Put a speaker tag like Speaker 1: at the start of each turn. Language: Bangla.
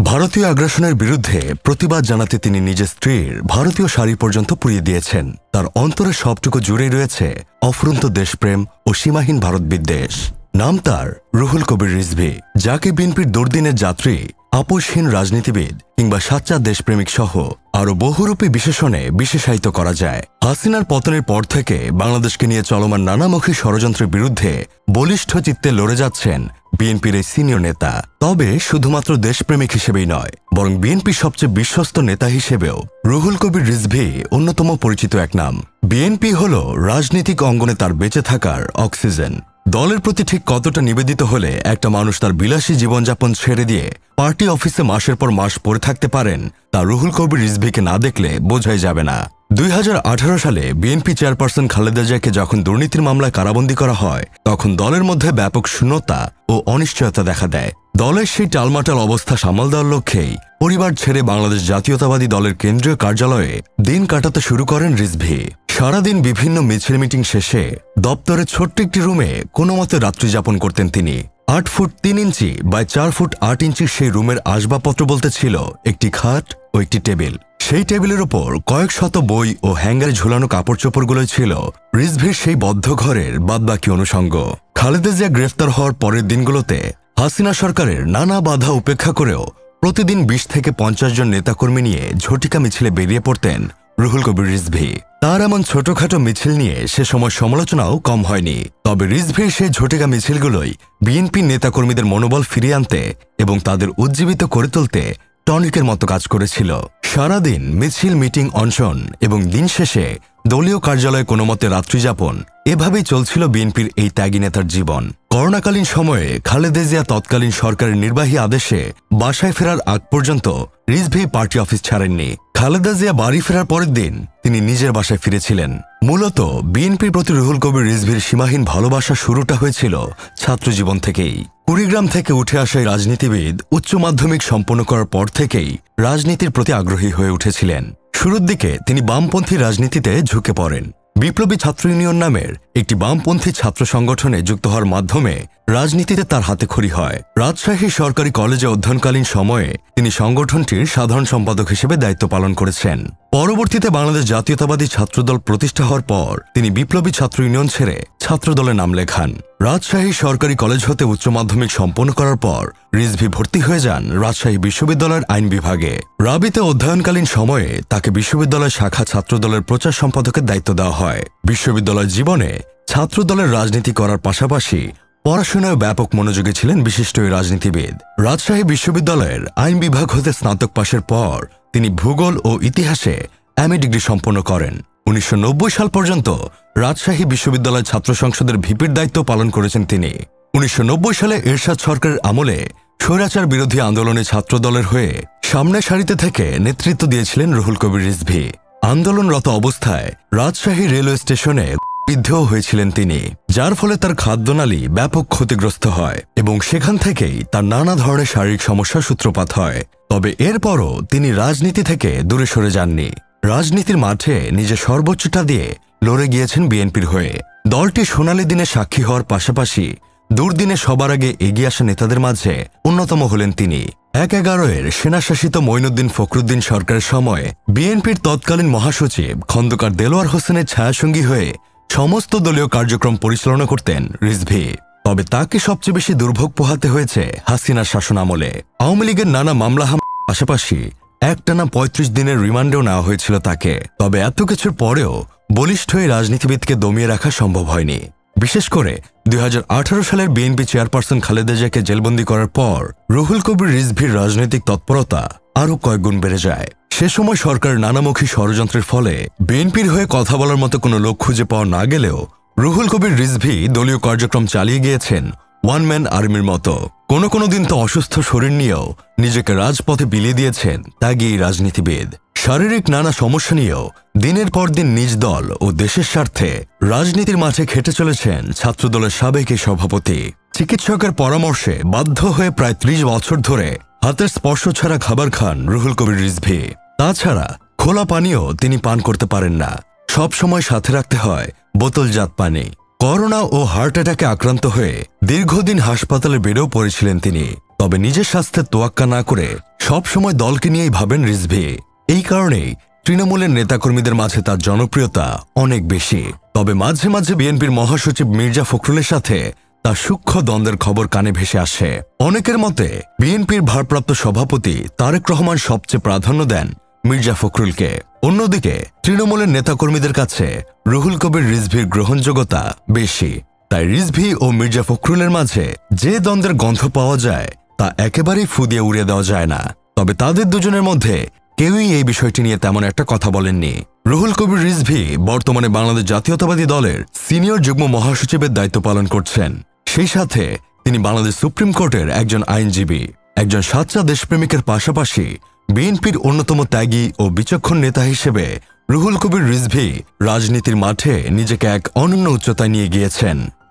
Speaker 1: ভারতীয় আগ্রাসনের বিরুদ্ধে প্রতিবাদ জানাতে তিনি নিজের স্ত্রীর ভারতীয় শাড়ি পর্যন্ত পুড়িয়ে দিয়েছেন। তার অন্তরে সবটুকু জুড়ে রয়েছে অফুরন্ত দেশপ্রেম ও সীমাহীন ভারত বিদ্বেষ। নাম তার রুহুল কবির রিজভী, যাকে বিএনপির দুর্দিনের যাত্রী, আপোষহীন রাজনীতিবিদ কিংবা সাচ্চা দেশপ্রেমিক সহ আরও বহুরূপী বিশেষণে বিশেষায়িত করা যায়। হাসিনার পতনের পর থেকে বাংলাদেশকে নিয়ে চলমান নানামুখী ষড়যন্ত্রের বিরুদ্ধে বলিষ্ঠ চিত্তে লড়ে যাচ্ছেন বিএনপির এই সিনিয়র নেতা। তবে শুধুমাত্র দেশপ্রেমিক হিসেবেই নয়, বরং বিএনপির সবচেয়ে বিশ্বস্ত নেতা হিসেবেও রুহুল কবির রিজভী অন্যতম পরিচিত এক নাম। বিএনপি হল রাজনৈতিক অঙ্গনে তার বেঁচে থাকার অক্সিজেন। দলের প্রতি ঠিক কতটা নিবেদিত হলে একটা মানুষ তার বিলাসী জীবনযাপন ছেড়ে দিয়ে পার্টি অফিসে মাসের পর মাস পড়ে থাকতে পারেন, তা রুহুল কবির রিজভীকে না দেখলে বোঝাই যাবে না। 2018 সালে বিএনপি চেয়ারপারসন খালেদা জিয়াকে যখন দুর্নীতির মামলায় কারাবন্দী করা হয়, তখন দলের মধ্যে ব্যাপক শূন্যতা ও অনিশ্চয়তা দেখা দেয়। দলের সেই টালমাটাল অবস্থা সামাল দেওয়ার লক্ষ্যেই পরিবার ছেড়ে বাংলাদেশ জাতীয়তাবাদী দলের কেন্দ্রীয় কার্যালয়ে দিন কাটাতে শুরু করেন রিজভী। সারাদিন বিভিন্ন মিছিল মিটিং শেষে দপ্তরের ছোট্ট একটি রুমে কোনো মতে রাত্রি যাপন করতেন তিনি। 8 ফুট 3 ইঞ্চি বাই 4 ফুট 8 ইঞ্চির সেই রুমের আসবাবপত্র বলতে ছিল একটি খাট ও একটি টেবিল। সেই টেবিলের ওপর কয়েক শত বই ও হ্যাঙ্গারে ঝুলানো কাপড় চোপড়গুলোই ছিল রিজভীর সেই বদ্ধ ঘরের বাদবাকি অনুষঙ্গ। খালেদা জিয়া গ্রেফতার হওয়ার পরের দিনগুলোতে হাসিনা সরকারের নানা বাধা উপেক্ষা করেও প্রতিদিন 20 থেকে 50 জন নেতাকর্মী নিয়ে ঝটিকা মিছিলে বেরিয়ে পড়তেন রুহুল কবির রিজভী। তার এমন ছোটখাটো মিছিল নিয়ে সে সময় সমালোচনাও কম হয়নি। তবে রিজভীর সেই ঝটিকা মিছিলগুলোই বিএনপি নেতাকর্মীদের মনোবল ফিরিয়ে আনতে এবং তাদের উজ্জীবিত করে তুলতে টনিকের মতো কাজ করেছিল। সারাদিন মিছিল, মিটিং, অনশন এবং দিন শেষে দলীয় কার্যালয়ে কোনো মতে রাত্রিযাপন, এভাবেই চলছিল বিএনপির এই ত্যাগী নেতার জীবন। করোনাকালীন সময়ে খালেদা জিয়া তৎকালীন সরকারের নির্বাহী আদেশে বাসায় ফেরার আগ পর্যন্ত রিজভী পার্টি অফিস ছাড়েননি। খালেদা জিয়া বাড়ি ফেরার পরের দিন তিনি নিজের বাসায় ফিরেছিলেন। মূলত বিএনপির প্রতি রুহুল কবির রিজভীর সীমাহীন ভালোবাসা শুরুটা হয়েছিল ছাত্রজীবন থেকেই। কুড়িগ্রাম থেকে উঠে আসা এই রাজনীতিবিদ উচ্চ মাধ্যমিক সম্পন্ন করার পর থেকেই রাজনীতির প্রতি আগ্রহী হয়ে উঠেছিলেন। শুরুর দিকে তিনি বামপন্থী রাজনীতিতে ঝুঁকে পড়েন। বিপ্লবী ছাত্র ইউনিয়ন নামের একটি বামপন্থী ছাত্র সংগঠনে যুক্ত হওয়ার মাধ্যমে রাজনীতিতে তার হাতেখড়ি হয়। রাজশাহী সরকারি কলেজে অধ্যয়নকালীন সময়ে তিনি সংগঠনটির সাধারণ সম্পাদক হিসেবে দায়িত্ব পালন করেছেন। পরবর্তীতে বাংলাদেশ জাতীয়তাবাদী ছাত্রদল প্রতিষ্ঠা হওয়ার পর তিনি বিপ্লবী ছাত্র ইউনিয়ন ছেড়ে ছাত্রদলে নাম লেখান। রাজশাহী সরকারি কলেজ হতে উচ্চ মাধ্যমিক সম্পন্ন করার পর রিজভী ভর্তি হয়ে যান রাজশাহী বিশ্ববিদ্যালয়ের আইন বিভাগে। রাবিতে অধ্যয়নকালীন সময়ে তাকে বিশ্ববিদ্যালয় শাখা ছাত্রদলের প্রচার সম্পাদকের দায়িত্ব দেওয়া হয়। বিশ্ববিদ্যালয় জীবনে ছাত্রদলের রাজনীতি করার পাশাপাশি পড়াশোনায় ব্যাপক মনোযোগী ছিলেন বিশিষ্ট এই রাজনীতিবিদ। রাজশাহী বিশ্ববিদ্যালয়ের আইন বিভাগ হতে স্নাতক পাশের পর তিনি ভূগোল ও ইতিহাসে এমএ ডিগ্রি সম্পন্ন করেন। 1990 সাল পর্যন্ত রাজশাহী বিশ্ববিদ্যালয় ছাত্র সংসদের ভিপির দায়িত্ব পালন করেছেন তিনি। 1990 সালে এরশাদ সরকারের আমলে স্বৈরাচার বিরোধী আন্দোলনে ছাত্রদলের হয়ে সামনের সারিতে থেকে নেতৃত্ব দিয়েছিলেন রুহুল কবির রিজভী। আন্দোলনরত অবস্থায় রাজশাহী রেলওয়ে স্টেশনে বিদ্ধও হয়েছিলেন তিনি, যার ফলে তার খাদ্যনালী ব্যাপক ক্ষতিগ্রস্ত হয় এবং সেখান থেকেই তার নানা ধরনের শারীরিক সমস্যার সূত্রপাত হয়। তবে এরপরও তিনি রাজনীতি থেকে দূরে সরে যাননি। রাজনীতির মাঠে নিজের সর্বোচ্চটা দিয়ে লড়ে গিয়েছেন বিএনপির হয়ে। দলটি সোনালী দিনে সাক্ষী হওয়ার পাশাপাশি দুর্দিনে সবার আগে এগিয়ে আসা নেতাদের মাঝে অন্যতম হলেন তিনি। 11-এর সেনাশাসিত মঈনুদ্দিন ফখরুদ্দিন সরকারের সময় বিএনপির তৎকালীন মহাসচিব খন্দকার দেলোয়ার হোসেনের ছায়াসঙ্গী হয়ে সমস্ত দলীয় কার্যক্রম পরিচালনা করতেন রিজভী। তবে তাকে সবচেয়ে বেশি দুর্ভোগ পোহাতে হয়েছে হাসিনার শাসন আমলে। আওয়ামী লীগের নানা মামলা পাশাপাশি একটানা 35 দিনের রিমান্ডেও নেওয়া হয়েছিল তাকে। তবে এত কিছুর পরেও বলিষ্ঠ এই রাজনীতিবিদকে দমিয়ে রাখা সম্ভব হয়নি। বিশেষ করে 2018 সালের বিএনপি চেয়ারপারসন খালেদা জিয়াকে জেলবন্দি করার পর রুহুল কবির রিজভীর রাজনৈতিক তৎপরতা আরও কয়েকগুণ বেড়ে যায়। সে সময় সরকারের নানামুখী ষড়যন্ত্রের ফলে বিএনপির হয়ে কথা বলার মতো কোনো লোক খুঁজে পাওয়া না গেলেও রুহুল কবির রিজভী দলীয় কার্যক্রম চালিয়ে গিয়েছেন ওয়ান ম্যান আর্মির মতো। কোনো দিন তো অসুস্থ শরীর নিয়েও নিজেকে রাজপথে বিলিয়ে দিয়েছেন ত্যাগী রাজনীতিবিদ। শারীরিক নানা সমস্যা নিয়েও দিনের পর দিন নিজ দল ও দেশের স্বার্থে রাজনীতির মাঠে খেটে চলেছেন ছাত্রদলের সাবেক এই সভাপতি। চিকিৎসকের পরামর্শে বাধ্য হয়ে প্রায় 30 বছর ধরে হাতের স্পর্শ ছাড়া খাবার খান রুহুল কবির রিজভী। তাছাড়া খোলা পানিও তিনি পান করতে পারেন না, সব সময় সাথে রাখতে হয় বোতলজাত পানি। করোনা ও হার্ট অ্যাটাকে আক্রান্ত হয়ে দীর্ঘদিন হাসপাতালে বেডেও পড়েছিলেন তিনি। তবে নিজের স্বাস্থ্যের তোয়াক্কা না করে সবসময় দলকে নিয়েই ভাবেন রিজভী। এই কারণেই তৃণমূলের নেতাকর্মীদের মাঝে তার জনপ্রিয়তা অনেক বেশি। তবে মাঝে মাঝে বিএনপির মহাসচিব মির্জা ফখরুলের সাথে তার সূক্ষ্ম দ্বন্দ্বের খবর কানে ভেসে আসে। অনেকের মতে বিএনপির ভারপ্রাপ্ত সভাপতি তারেক রহমান সবচেয়ে প্রাধান্য দেন মির্জা ফখরুলকে। অন্যদিকে তৃণমূলের নেতাকর্মীদের কাছে রুহুল কবির রিজভীর গ্রহণযোগ্যতা বেশি। তাই রিজভী ও মির্জা ফখরুলের মাঝে যে দ্বন্দ্বের গন্ধ পাওয়া যায় তা একেবারেই ফু দিয়ে উড়িয়ে দেওয়া যায় না। তবে তাদের দুজনের মধ্যে কেউই এই বিষয়টি নিয়ে তেমন একটা কথা বলেননি। রুহুল কবির রিজভী বর্তমানে বাংলাদেশ জাতীয়তাবাদী দলের সিনিয়র যুগ্ম মহাসচিবের দায়িত্ব পালন করছেন। সেই সাথে তিনি বাংলাদেশ সুপ্রিম কোর্টের একজন আইনজীবী। একজন সাচ্চা দেশপ্রেমিকের পাশাপাশি বিএনপির অন্যতম ত্যাগী ও বিচক্ষণ নেতা হিসেবে রুহুল কবির রিজভী রাজনীতির মাঠে নিজেকে এক অনন্য উচ্চতায় নিয়ে গিয়েছেন।